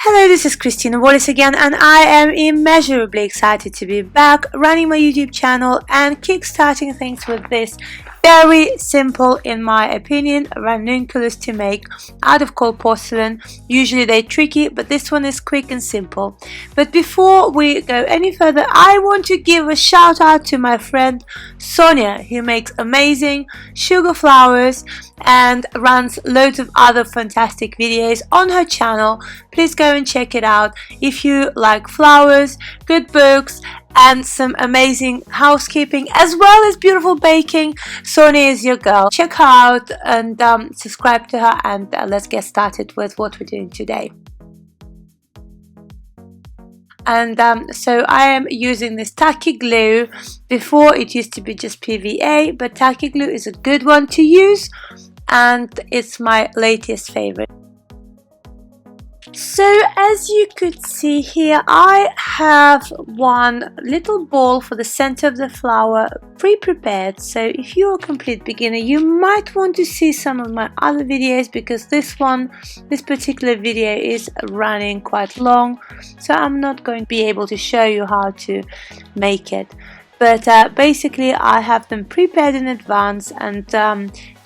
Hello, this is Christina Wallis again, and I am immeasurably excited to be back running my YouTube channel and kickstarting things with this very simple, in my opinion, ranunculus to make out of cold porcelain. Usually they're tricky, but this one is quick and simple. But before we go any further, I want to give a shout out to my friend Sonia, who makes amazing sugar flowers and runs loads of other fantastic videos on her channel. Please go and check it out if you like flowers, good books, and some amazing housekeeping as well as beautiful baking. Sonia is your girl. Check her out and subscribe to her, and let's get started with what we're doing today. And so I am using this tacky glue. Before it used to be just PVA, but tacky glue is a good one to use and it's my latest favorite. So as you could see here, I have one little ball for the center of the flower pre-prepared. So if you're a complete beginner, you might want to see some of my other videos, because this particular video is running quite long, so I'm not going to be able to show you how to make it. But basically I have them prepared in advance and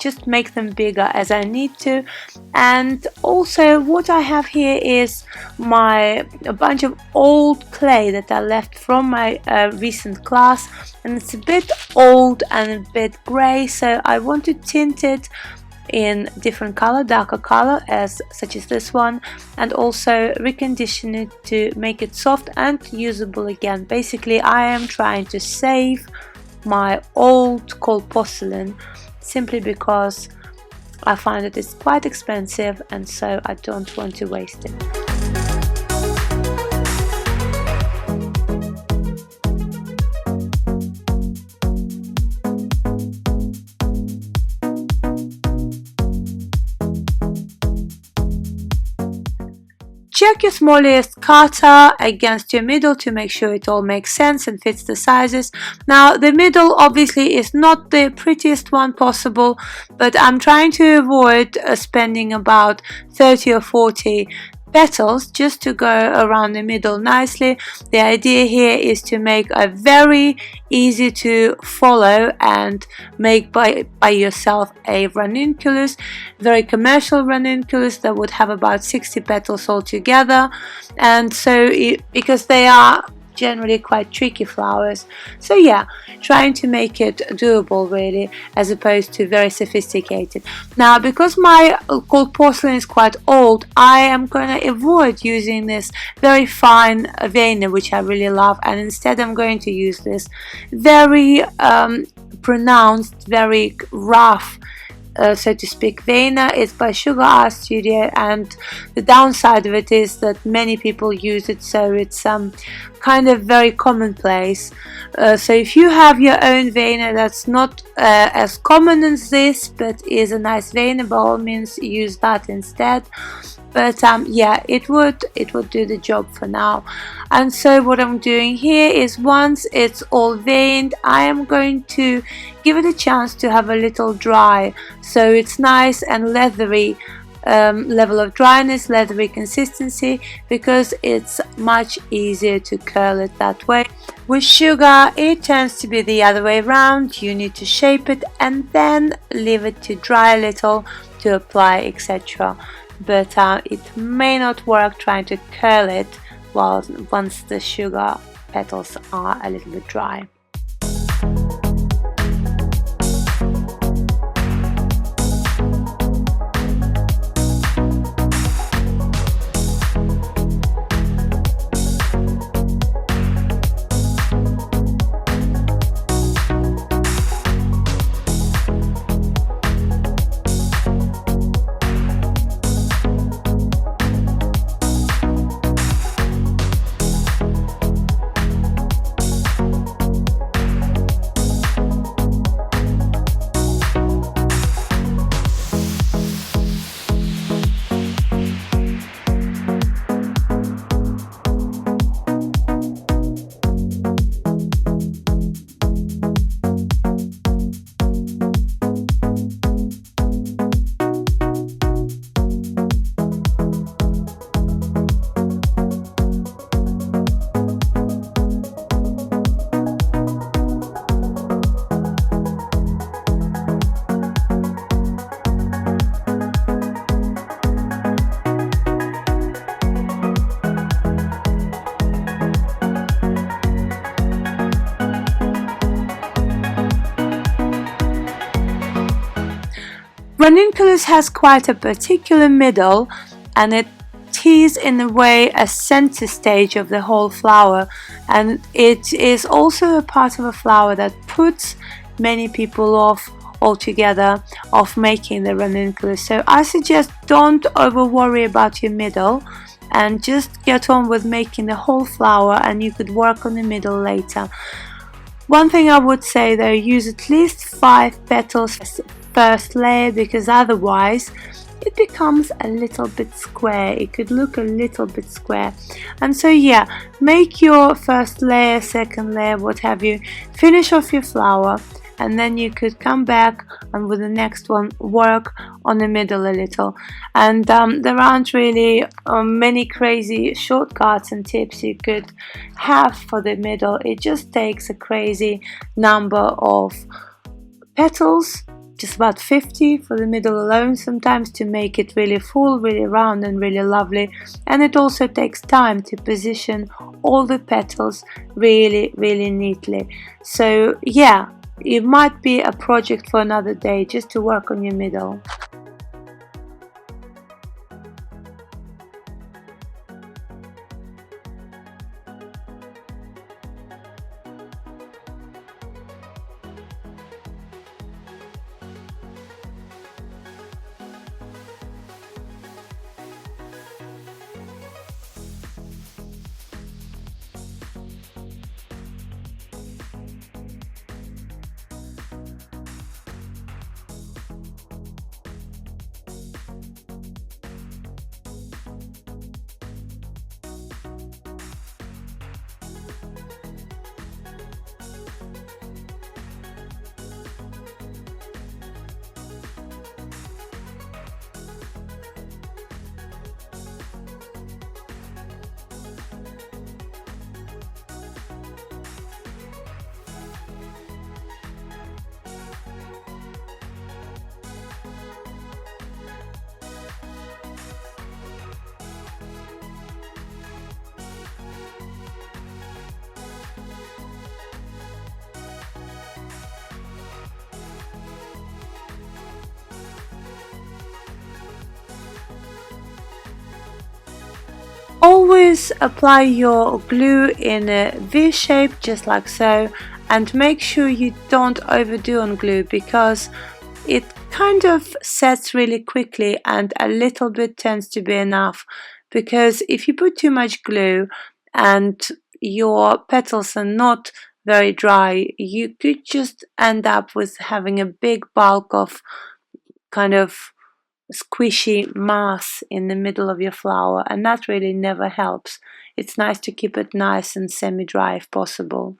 just make them bigger as I need to. And also what I have here is a bunch of old clay that I left from my recent class, and it's a bit old and a bit grey, so I want to tint it in different color, darker color, such as this one, and also recondition it to make it soft and usable again. Basically I am trying to save my old cold porcelain, simply because I find that it's quite expensive and so I don't want to waste it. Check your smallest cutter against your middle to make sure it all makes sense and fits the sizes. Now the middle obviously is not the prettiest one possible, but I'm trying to avoid spending about 30 or 40 petals just to go around the middle nicely. The idea here is to make a very easy to follow and make by yourself a ranunculus, very commercial ranunculus that would have about 60 petals altogether. And so because they are generally quite tricky flowers, so yeah, trying to make it doable really, as opposed to very sophisticated. Now because my cold porcelain is quite old, I am going to avoid using this very fine veinner, which I really love, and instead I'm going to use this very pronounced, very rough, so to speak, veinner. It's by Sugar Art Studio, and the downside of it is that many people use it, so it's kind of very commonplace. So if you have your own veinner that's not as common as this, but is a nice veinner, by all means use that instead. But yeah, it would do the job for now. And so what I'm doing here is, once it's all veined, I am going to give it a chance to have a little dry, so it's nice and leathery level of dryness, leathery consistency, because it's much easier to curl it that way. With sugar it tends to be the other way around. You need to shape it and then leave it to dry a little to apply, etc. But it may not work trying to curl it once the sugar petals are a little bit dry. Ranunculus has quite a particular middle, and it is in a way a center stage of the whole flower, and it is also a part of a flower that puts many people off altogether of making the ranunculus. So I suggest don't over worry about your middle and just get on with making the whole flower, and you could work on the middle later. One thing I would say though, use at least 5 petals first layer, because otherwise it becomes a little bit square. It could look a little bit square. And so yeah, make your first layer, second layer, what have you, finish off your flower, and then you could come back and with the next one work on the middle a little. And there aren't really many crazy shortcuts and tips you could have for the middle. It just takes a crazy number of petals, just about 50 for the middle alone sometimes, to make it really full, really round and really lovely. And it also takes time to position all the petals really neatly. So yeah, it might be a project for another day just to work on your middle. Always apply your glue in a V shape, just like so, and make sure you don't overdo on glue, because it kind of sets really quickly and a little bit tends to be enough. Because if you put too much glue and your petals are not very dry, you could just end up with having a big bulk of kind of squishy mass in the middle of your flower, and that really never helps. It's nice to keep it nice and semi-dry if possible.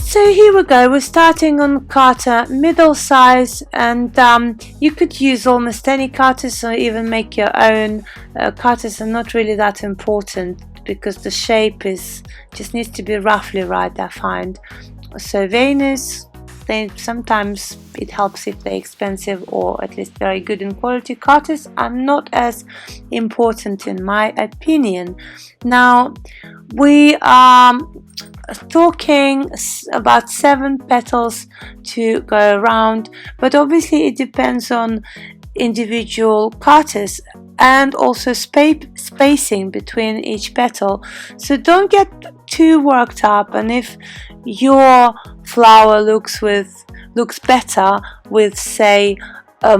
So here we go, we're starting on cutter middle size, and you could use almost any cutters or even make your own. Cutters are not really that important because the shape just needs to be roughly right, I find. So veiners, sometimes it helps if they're expensive or at least very good in quality. Cutters are not as important in my opinion. Now we are talking about 7 petals to go around, but obviously it depends on individual cutters and also spacing between each petal. So don't get too worked up, and if your flower looks better with, say, a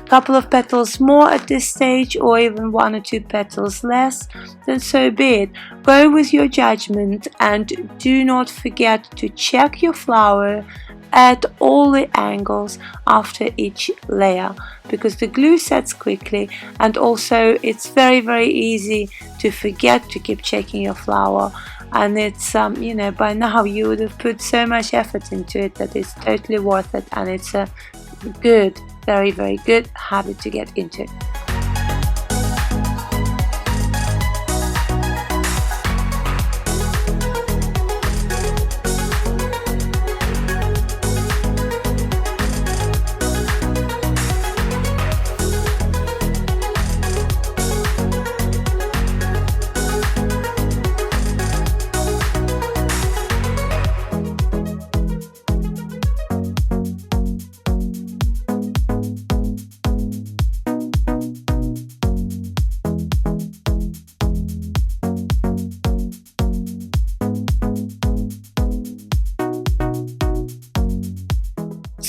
couple of petals more at this stage, or even 1 or 2 petals less, then so be it. Go with your judgment, and do not forget to check your flower at all the angles after each layer, because the glue sets quickly, and also it's very easy to forget to keep checking your flower. And it's you know, by now you would have put so much effort into it that it's totally worth it, and it's a good, very good habit to get into.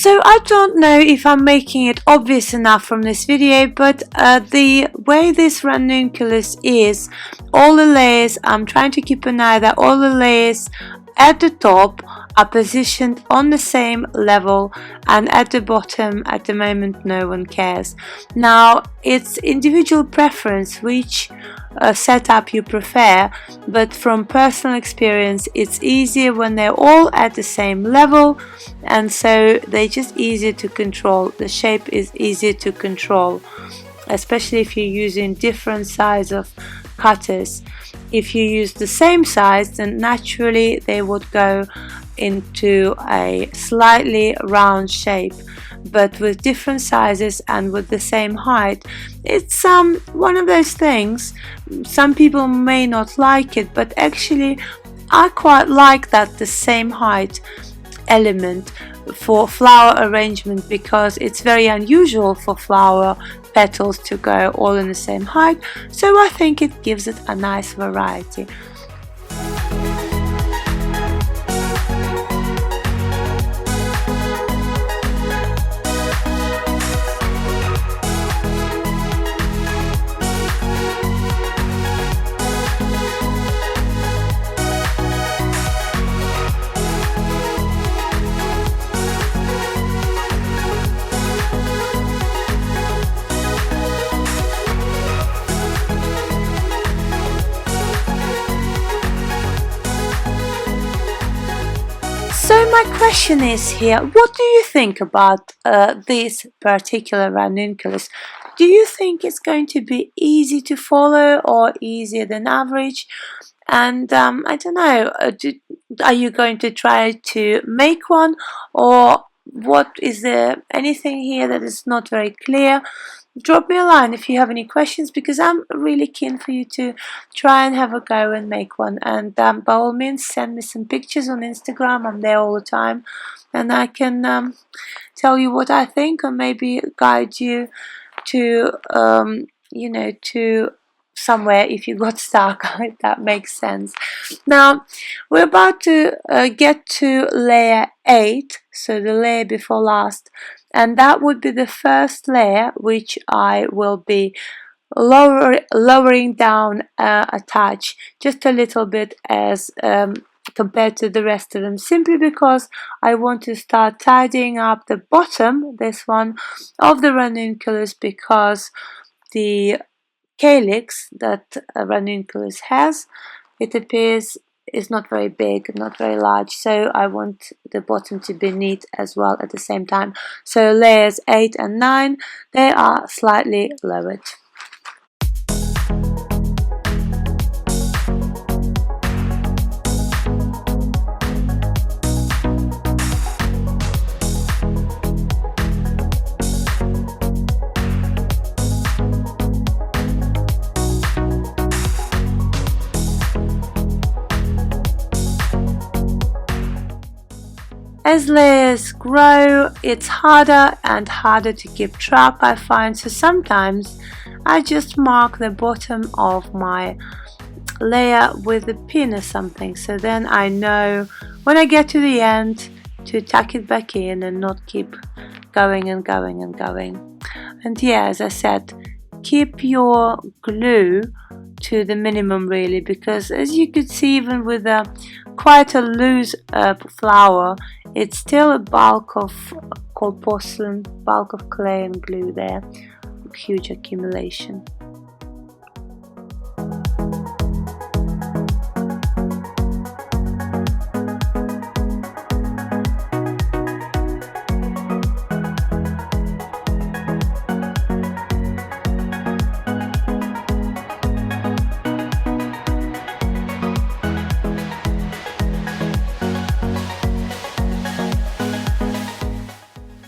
So I don't know if I'm making it obvious enough from this video, but the way this ranunculus is, all the layers, I'm trying to keep an eye that all the layers at the top are positioned on the same level, and at the bottom at the moment no one cares. Now it's individual preference which setup you prefer, but from personal experience it's easier when they're all at the same level, and so they're just easier to control. The shape is easier to control, especially if you're using different size of cutters. If you use the same size, then naturally they would go into a slightly round shape, but with different sizes and with the same height, it's one of those things. Some people may not like it, but actually I quite like that the same height element for flower arrangement, because it's very unusual for flower petals to go all in the same height, so I think it gives it a nice variety. So my question is here, what do you think about this particular ranunculus? Do you think it's going to be easy to follow or easier than average? And I don't know, are you going to try to make one, or what is there anything here that is not very clear? Drop me a line if you have any questions, because I'm really keen for you to try and have a go and make one. And by all means, send me some pictures on Instagram. I'm there all the time, and I can tell you what I think, or maybe guide you to you know, to somewhere if you got stuck, if that makes sense. Now we're about to get to layer 8, so the layer before last, and that would be the first layer which I will be lowering down a touch, just a little bit, as compared to the rest of them, simply because I want to start tidying up the bottom, this one, of the ranunculus, because the calyx that a ranunculus has, it appears, is not very big, not very large, so I want the bottom to be neat as well at the same time. So layers 8 and 9, they are slightly lowered. As layers grow, it's harder and harder to keep track, I find, so sometimes I just mark the bottom of my layer with a pin or something, so then I know when I get to the end to tuck it back in and not keep going and going and going. And yeah, as I said, keep your glue to the minimum really, because as you could see, even with quite a loose flower, it's still a bulk of cold porcelain, bulk of clay and glue there, huge accumulation.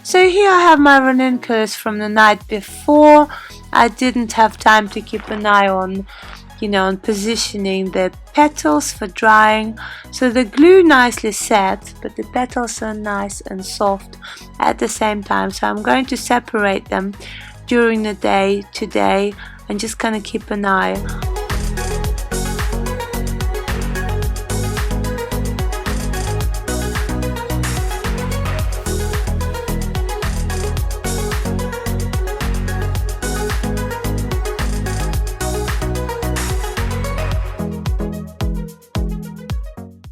So here I have my ranunculus from the night before. I didn't have time to keep an eye on, you know, on positioning the petals for drying. So the glue nicely set, but the petals are nice and soft at the same time. So I'm going to separate them during the day today and just kind of keep an eye.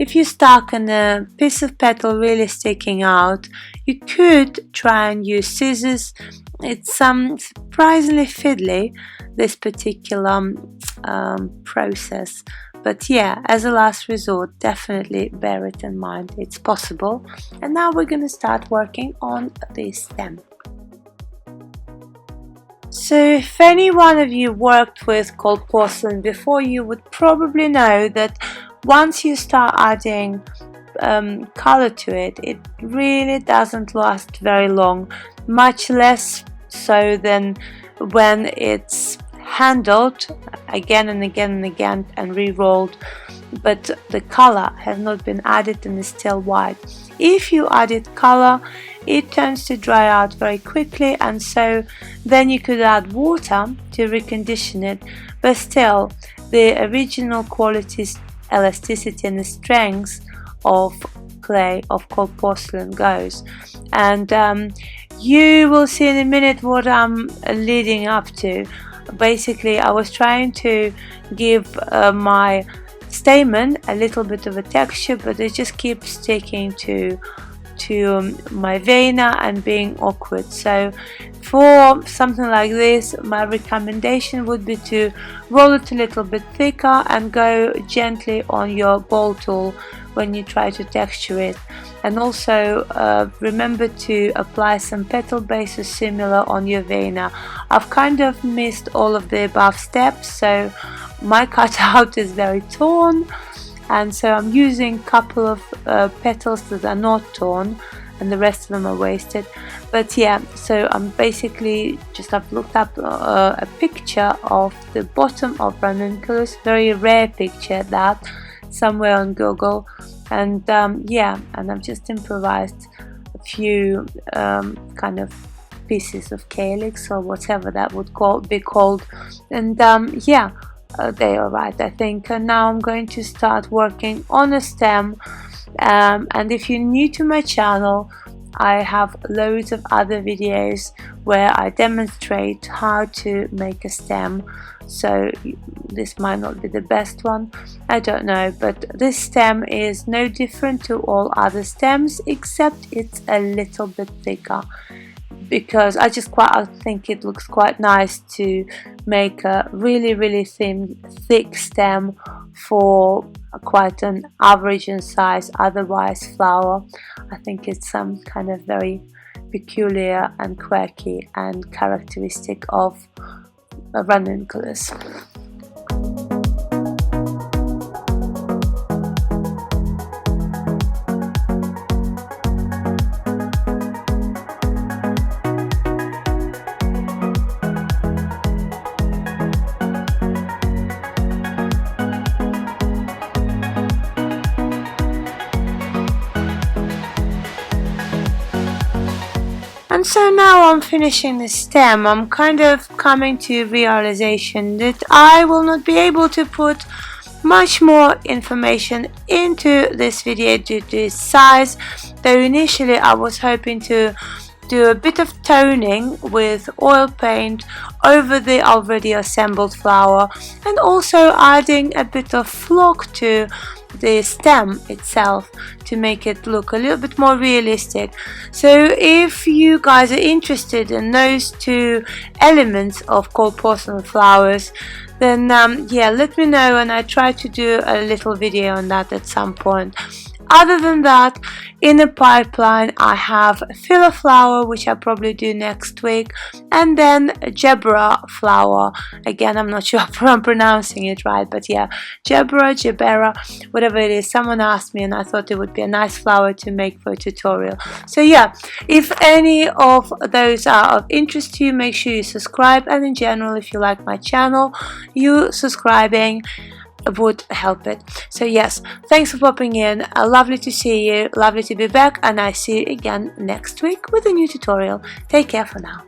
if you're stuck in a piece of petal really sticking out, you could try and use scissors. It's surprisingly fiddly, this particular process, but yeah, as a last resort, definitely bear it in mind. It's possible. And now we're going to start working on the stem. So if any one of you worked with cold porcelain before, you would probably know that once you start adding color to it, it really doesn't last very long, much less so than when it's handled again and again and again and re-rolled, but the color has not been added and is still white. If you added color, it tends to dry out very quickly, and so then you could add water to recondition it, but still the original qualities, elasticity and the strength of clay, of cold porcelain, goes. And you will see in a minute what I'm leading up to. Basically, I was trying to give my stamen a little bit of a texture, but it just keeps sticking to my vena and being awkward. So for something like this, my recommendation would be to roll it a little bit thicker and go gently on your ball tool when you try to texture it. And also remember to apply some petal bases similar on your vena. I've kind of missed all of the above steps, so my cutout is very torn, and so I'm using a couple of petals that are not torn, and the rest of them are wasted. But yeah, so I'm basically I've looked up a picture of the bottom of ranunculus, very rare picture at that, somewhere on Google, and yeah, and I've just improvised a few kind of pieces of calyx or whatever that would be called, and yeah, they are right, I think. And now I'm going to start working on a stem, and if you're new to my channel, I have loads of other videos where I demonstrate how to make a stem, so this might not be the best one, I don't know, but this stem is no different to all other stems, except it's a little bit thicker, because I think it looks quite nice to make a really thin, thick stem for quite an average in size otherwise flower. I think it's some kind of very peculiar and quirky and characteristic of a ranunculus. And so now I'm finishing the stem. I'm kind of coming to realization that I will not be able to put much more information into this video due to its size, though initially I was hoping to do a bit of toning with oil paint over the already assembled flower, and also adding a bit of flock to the stem itself to make it look a little bit more realistic. So if you guys are interested in those two elements of cold porcelain flowers, then yeah, let me know and I try to do a little video on that at some point. Other than that, in the pipeline I have filler flower, which I'll probably do next week, and then Gebera flower. Again, I'm not sure if I'm pronouncing it right, but yeah, Gebera, whatever it is. Someone asked me and I thought it would be a nice flower to make for a tutorial. So yeah, if any of those are of interest to you, make sure you subscribe, and in general, if you like my channel, you subscribing would help it. So yes, thanks for popping in. Lovely to see you, lovely to be back, and I see you again next week with a new tutorial. Take care for now.